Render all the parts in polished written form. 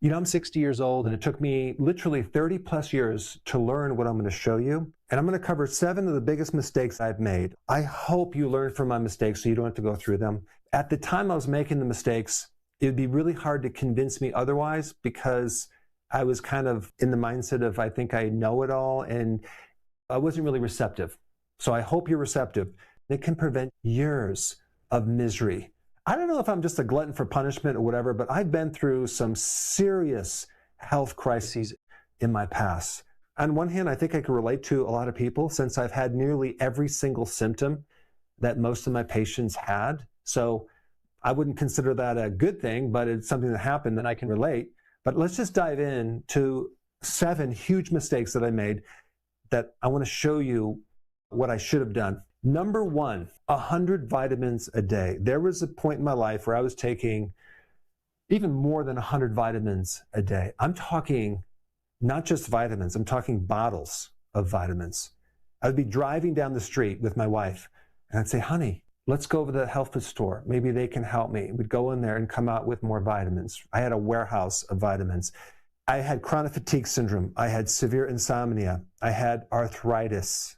You know, I'm 60 years old, and it took me literally 30 plus years to learn what I'm going to show you. And I'm going to cover 7 of the biggest mistakes I've made. I hope you learn from my mistakes so you don't have to go through them. At the time I was making the mistakes, it would be really hard to convince me otherwise, because I was kind of in the mindset of, I think I know it all, and I wasn't really receptive. So I hope you're receptive. It can prevent years of misery. I don't know if I'm just a glutton for punishment or whatever, but I've been through some serious health crises in my past. On one hand, I think I can relate to a lot of people, since I've had nearly every single symptom that most of my patients had. So I wouldn't consider that a good thing, but it's something that happened that I can relate. But let's just dive in to 7 huge mistakes that I made that I want to show you what I should have done. Number 1, 100 vitamins a day. There was a point in my life where I was taking even more than 100 vitamins a day. I'm talking not just vitamins, I'm talking bottles of vitamins. I would be driving down the street with my wife, and I'd say, honey, let's go over to the health food store. Maybe they can help me. We'd go in there and come out with more vitamins. I had a warehouse of vitamins. I had chronic fatigue syndrome. I had severe insomnia. I had arthritis,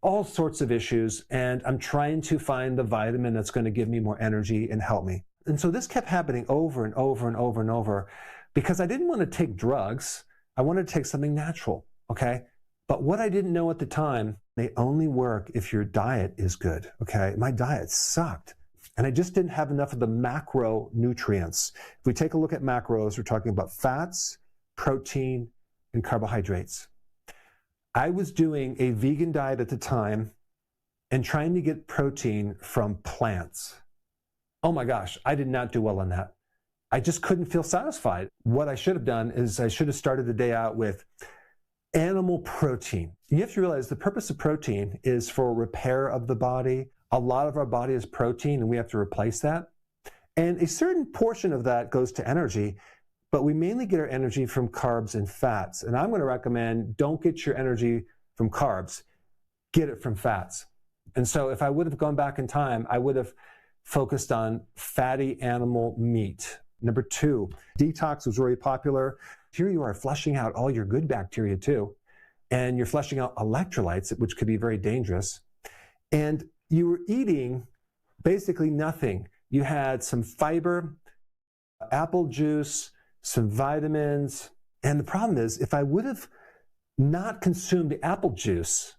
all sorts of issues. And I'm trying to find the vitamin that's going to give me more energy and help me. And so this kept happening over and over and over and over, because I didn't want to take drugs. I wanted to take something natural, okay? But what I didn't know at the time, they only work if your diet is good, okay? My diet sucked, and I just didn't have enough of the macronutrients. If we take a look at macros, we're talking about fats, protein, and carbohydrates. I was doing a vegan diet at the time and trying to get protein from plants. Oh my gosh, I did not do well on that. I just couldn't feel satisfied. What I should have done is I should have started the day out with animal protein. You have to realize the purpose of protein is for repair of the body. A lot of our body is protein, and we have to replace that. And a certain portion of that goes to energy, but we mainly get our energy from carbs and fats. And I'm going to recommend, don't get your energy from carbs, get it from fats. And so if I would have gone back in time, I would have focused on fatty animal meat. Number 2, detox was very popular. Here you are flushing out all your good bacteria too, and you're flushing out electrolytes, which could be very dangerous. And you were eating basically nothing. You had some fiber, apple juice, some vitamins. And the problem is, if I would have not consumed the apple juice,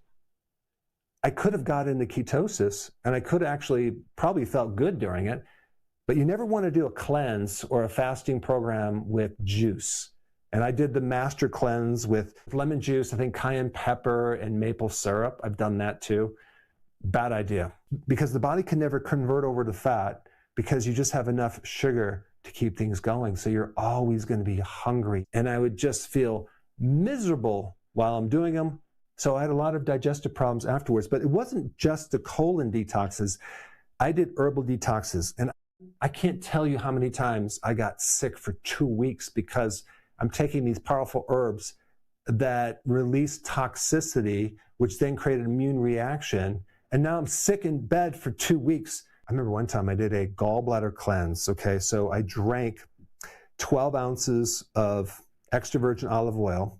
I could have got into ketosis, and I could actually probably felt good during it. But you never want to do a cleanse or a fasting program with juice. And I did the master cleanse with lemon juice, I think cayenne pepper and maple syrup. I've done that too. Bad idea, because the body can never convert over to fat, because you just have enough sugar to keep things going. So you're always going to be hungry. And I would just feel miserable while I'm doing them. So I had a lot of digestive problems afterwards. But it wasn't just the colon detoxes. I did herbal detoxes. And I can't tell you how many times I got sick for 2 weeks because I'm taking these powerful herbs that release toxicity, which then create an immune reaction. And now I'm sick in bed for 2 weeks. I remember one time I did a gallbladder cleanse, okay? So I drank 12 ounces of extra virgin olive oil.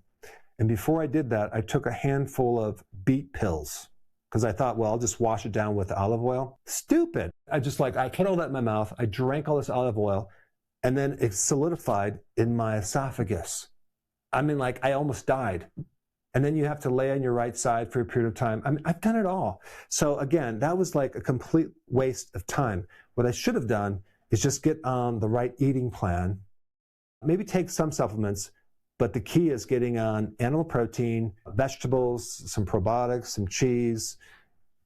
And before I did that, I took a handful of beet pills, because I thought, well, I'll just wash it down with olive oil. Stupid. I put all that in my mouth. I drank all this olive oil, and then it solidified in my esophagus. I mean, I almost died. And then you have to lay on your right side for a period of time. I mean, I've done it all. So again, that was like a complete waste of time. What I should have done is just get on the right eating plan, maybe take some supplements, but the key is getting on animal protein, vegetables, some probiotics, some cheese.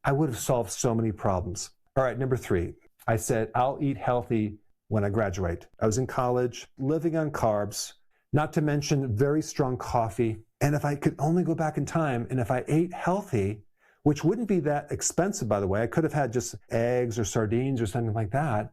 I would have solved so many problems. All right, number 3, I said, I'll eat healthy when I graduate. I was in college, living on carbs, not to mention very strong coffee. And if I could only go back in time, and if I ate healthy, which wouldn't be that expensive, by the way, I could have had just eggs or sardines or something like that.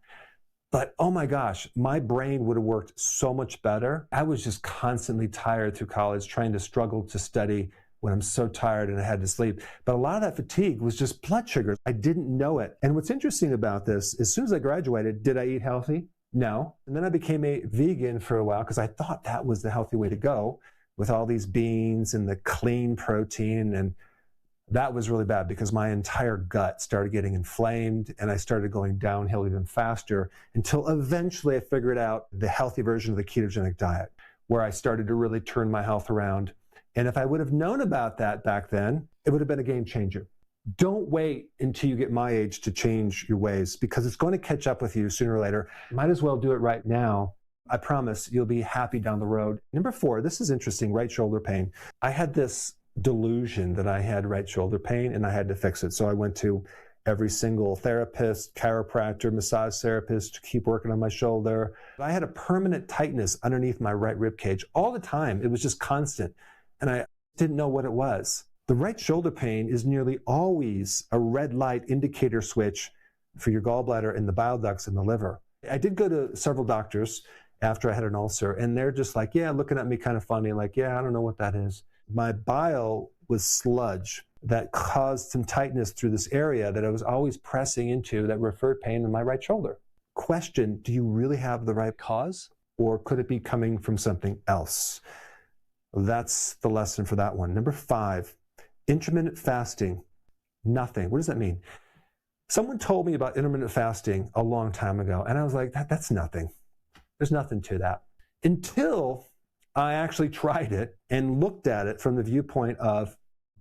But oh my gosh, my brain would have worked so much better. I was just constantly tired through college, trying to struggle to study when I'm so tired and I had to sleep. But a lot of that fatigue was just blood sugar. I didn't know it. And what's interesting about this, as soon as I graduated, did I eat healthy? No. And then I became a vegan for a while because I thought that was the healthy way to go with all these beans and the clean protein. And that was really bad because my entire gut started getting inflamed and I started going downhill even faster until eventually I figured out the healthy version of the ketogenic diet, where I started to really turn my health around. And if I would have known about that back then, it would have been a game changer. Don't wait until you get my age to change your ways because it's going to catch up with you sooner or later. Might as well do it right now. I promise you'll be happy down the road. Number 4, this is interesting, right shoulder pain. I had this delusion that I had right shoulder pain and I had to fix it. So I went to every single therapist, chiropractor, massage therapist to keep working on my shoulder. I had a permanent tightness underneath my right rib cage all the time. It was just constant. And I didn't know what it was. The right shoulder pain is nearly always a red light indicator switch for your gallbladder and the bile ducts in the liver. I did go to several doctors after I had an ulcer, and they're just like, yeah, looking at me kind of funny, like, yeah, I don't know what that is. My bile was sludge that caused some tightness through this area that I was always pressing into that referred pain in my right shoulder. Question, do you really have the right cause, or could it be coming from something else? That's the lesson for that one. Number 5, intermittent fasting. Nothing. What does that mean? Someone told me about intermittent fasting a long time ago, and I was like, that's nothing. There's nothing to that. Until I actually tried it and looked at it from the viewpoint of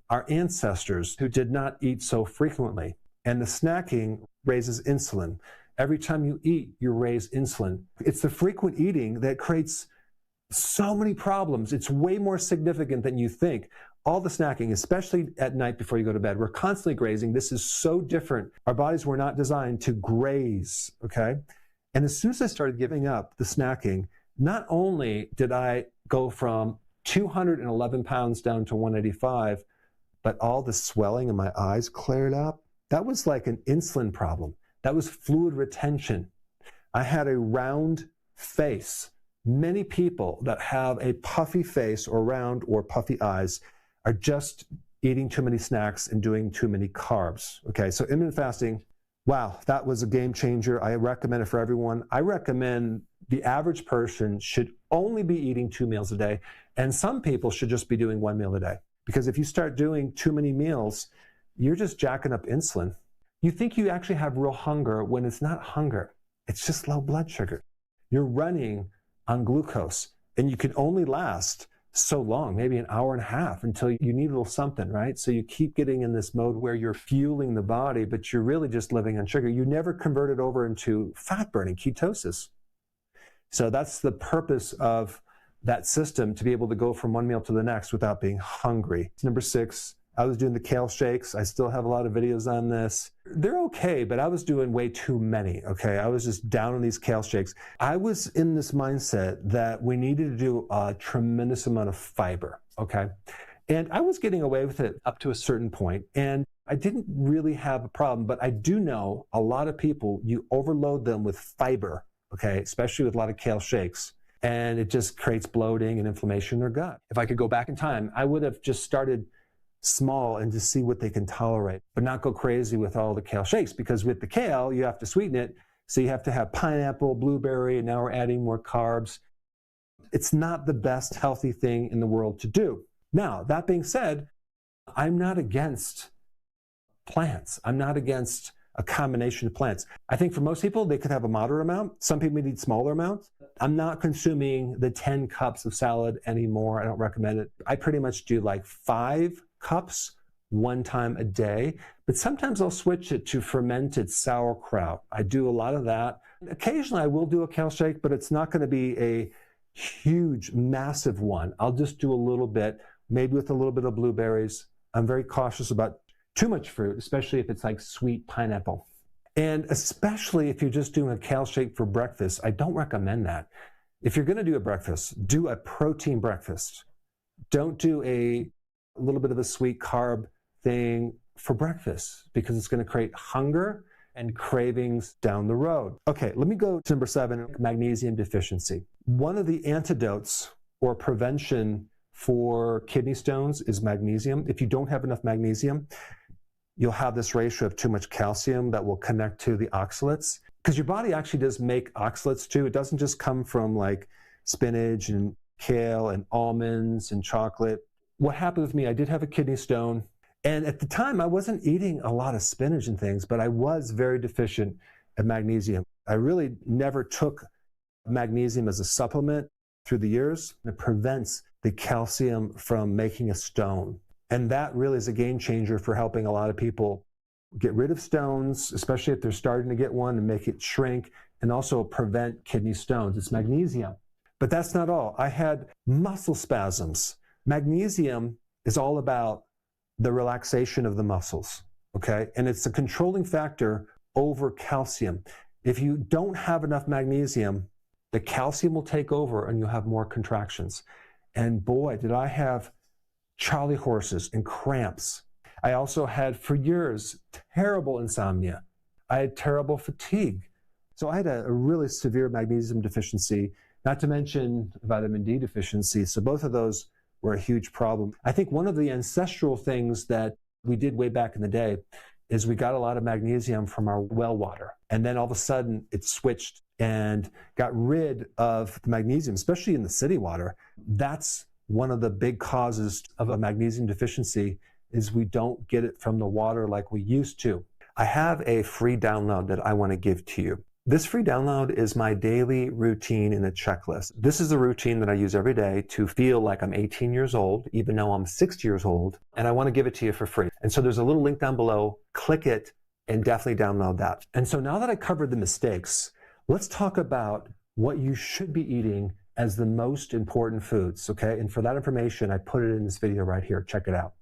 our ancestors who did not eat so frequently. And the snacking raises insulin. Every time you eat, you raise insulin. It's the frequent eating that creates so many problems. It's way more significant than you think. All the snacking, especially at night before you go to bed, we're constantly grazing. This is so different. Our bodies were not designed to graze, okay? And as soon as I started giving up the snacking, not only did I go from 211 pounds down to 185, but all the swelling in my eyes cleared up. That was like an insulin problem. That was fluid retention. I had a round face. Many people that have a puffy face or round or puffy eyes are just eating too many snacks and doing too many carbs. Okay, so intermittent fasting, wow, that was a game changer. I recommend it for everyone. I recommend the average person should only be eating 2 meals a day, and some people should just be doing 1 meal a day. Because if you start doing too many meals, you're just jacking up insulin. You think you actually have real hunger when it's not hunger. It's just low blood sugar. You're running on glucose, and you can only last so long, maybe an hour and a half until you need a little something, right? So you keep getting in this mode where you're fueling the body, but you're really just living on sugar. You never convert it over into fat burning, ketosis. So that's the purpose of that system, to be able to go from one meal to the next without being hungry. Number 6, I was doing the kale shakes. I still have a lot of videos on this. They're okay, but I was doing way too many, okay? I was just down on these kale shakes. I was in this mindset that we needed to do a tremendous amount of fiber, okay? And I was getting away with it up to a certain point, and I didn't really have a problem, but I do know a lot of people, you overload them with fiber, okay? Especially with a lot of kale shakes, and it just creates bloating and inflammation in their gut. If I could go back in time, I would have just started small and just see what they can tolerate, but not go crazy with all the kale shakes, because with the kale, you have to sweeten it. So you have to have pineapple, blueberry, and now we're adding more carbs. It's not the best healthy thing in the world to do. Now, that being said, I'm not against plants. I'm not against a combination of plants. I think for most people, they could have a moderate amount. Some people need smaller amounts. I'm not consuming the 10 cups of salad anymore. I don't recommend it. I pretty much do like 5 cups 1 time a day, but sometimes I'll switch it to fermented sauerkraut. I do a lot of that. Occasionally I will do a kale shake, but it's not going to be a huge, massive one. I'll just do a little bit, maybe with a little bit of blueberries. I'm very cautious about too much fruit, especially if it's like sweet pineapple. And especially if you're just doing a kale shake for breakfast, I don't recommend that. If you're going to do a breakfast, do a protein breakfast. Don't do a little bit of a sweet carb thing for breakfast, because it's going to create hunger and cravings down the road. Okay, let me go to number 7, magnesium deficiency. One of the antidotes or prevention for kidney stones is magnesium. If you don't have enough magnesium, you'll have this ratio of too much calcium that will connect to the oxalates. Because your body actually does make oxalates too. It doesn't just come from like spinach and kale and almonds and chocolate. What happened with me, I did have a kidney stone. And at the time, I wasn't eating a lot of spinach and things, but I was very deficient at magnesium. I really never took magnesium as a supplement through the years. It prevents the calcium from making a stone. And that really is a game changer for helping a lot of people get rid of stones, especially if they're starting to get one, and make it shrink, and also prevent kidney stones. It's magnesium. But that's not all. I had muscle spasms. Magnesium is all about the relaxation of the muscles, okay? And it's a controlling factor over calcium. If you don't have enough magnesium, the calcium will take over and you'll have more contractions. And boy, did I have Charlie horses and cramps. I also had, for years, terrible insomnia. I had terrible fatigue. So I had a really severe magnesium deficiency, not to mention vitamin D deficiency. So both of those were a huge problem. I think one of the ancestral things that we did way back in the day is we got a lot of magnesium from our well water. And then all of a sudden it switched and got rid of the magnesium, especially in the city water. That's one of the big causes of a magnesium deficiency, is we don't get it from the water like we used to. I have a free download that I want to give to you. This free download is my daily routine in a checklist. This is a routine that I use every day to feel like I'm 18 years old, even though I'm 60 years old, and I want to give it to you for free. And so there's a little link down below. Click it and definitely download that. And so now that I covered the mistakes, let's talk about what you should be eating as the most important foods, okay? And for that information, I put it in this video right here. Check it out.